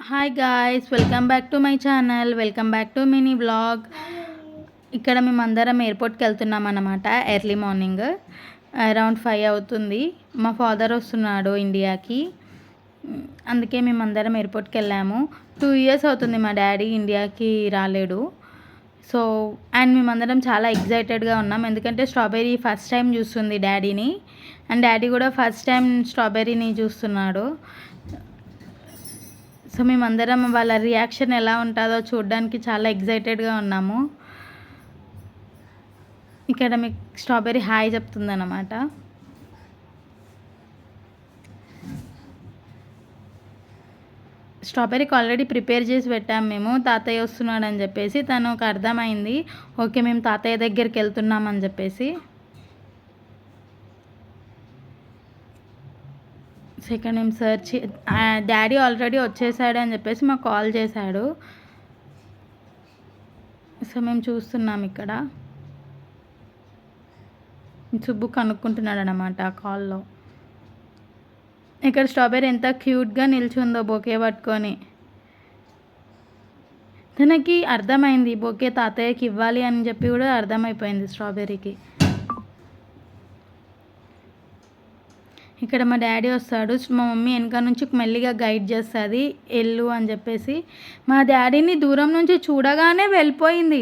Hi guys, welcome back to my channel. Welcome back to mini vlog. ఇక్కడ మేమందరం ఎయిర్పోర్ట్కి వెళ్తున్నాం అన్నమాట. ఎర్లీ మార్నింగ్ అరౌండ్ 5 అవుతుంది. మా ఫాదర్ వస్తున్నాడు ఇండియాకి, అందుకే మేమందరం ఎయిర్పోర్ట్కి వెళ్ళాము. 2 years అవుతుంది మా డాడీ ఇండియాకి రాలేడు. సో అండ్ మేమందరం చాలా ఎగ్జైటెడ్గా ఉన్నాం, ఎందుకంటే స్ట్రాబెర్రీ ఫస్ట్ టైం చూస్తుంది డాడీని, అండ్ డాడీ కూడా ఫస్ట్ టైం స్ట్రాబెర్రీని చూస్తున్నాడు. సో మేమందరం వాళ్ళ రియాక్షన్ ఎలా ఉంటుందో చూడడానికి చాలా ఎగ్జైటెడ్గా ఉన్నాము. ఇక్కడ మీకు స్ట్రాబెర్రీ హాయ్ చెప్తుందన్నమాట. స్ట్రాబెర్రీకి ఆల్రెడీ ప్రిపేర్ చేసి పెట్టాము మేము, తాతయ్య వస్తున్నాడు అని చెప్పేసి. తనకు అర్థమైంది, ఓకే మేము తాతయ్య దగ్గరికి వెళ్తున్నామని చెప్పేసి. సెకండ్ మేము సర్చ్, డాడీ ఆల్రెడీ వచ్చేసాడు అని చెప్పేసి మాకు కాల్ చేశాడు. సో మేము చూస్తున్నాం, ఇక్కడ సుబ్బు కనుక్కుంటున్నాడు అన్నమాట కాల్లో. ఇక్కడ స్ట్రాబెర్రీ ఎంత క్యూట్గా నిల్చుందో బొకే పట్టుకొని. తనకి అర్థమైంది బొకే తాతయ్యకి ఇవ్వాలి అని చెప్పి కూడా అర్థమైపోయింది స్ట్రాబెర్రీకి. ఇక్కడ మా డాడీ వస్తాడు, మా మమ్మీ వెనక నుంచి మెల్లిగా గైడ్ చేస్తుంది వెళ్ళు అని చెప్పేసి. మా డాడీని దూరం నుంచి చూడగానే వెళ్ళిపోయింది.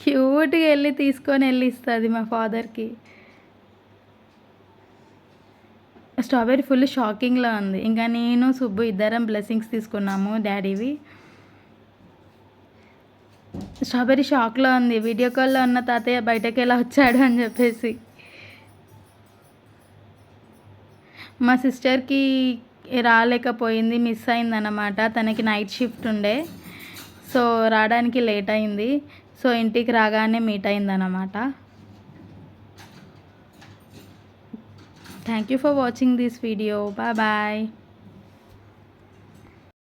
క్యూట్గా వెళ్ళి తీసుకొని వెళ్ళిస్తుంది మా ఫాదర్కి. స్ట్రాబెర్రీ ఫుల్ షాకింగ్లో ఉంది. ఇంకా నేను సుబ్బు ఇద్దరం బ్లెస్సింగ్స్ తీసుకున్నాము డాడీవి. స్ట్రాబెర్రీ షాక్లో ఉంది, వీడియో కాల్లో ఉన్న తాతయ్య బయటకు ఎలా వచ్చాడు అని చెప్పేసి. మా సిస్టర్కి రాలేకపోయింది, మిస్ అయిందన్నమాట. తనకి నైట్ షిఫ్ట్ ఉండే, సో రావడానికి లేట్ అయింది. సో ఇంటికి రాగానే మీట్ అయిందన్నమాట. Thank you for watching this video. Bye bye.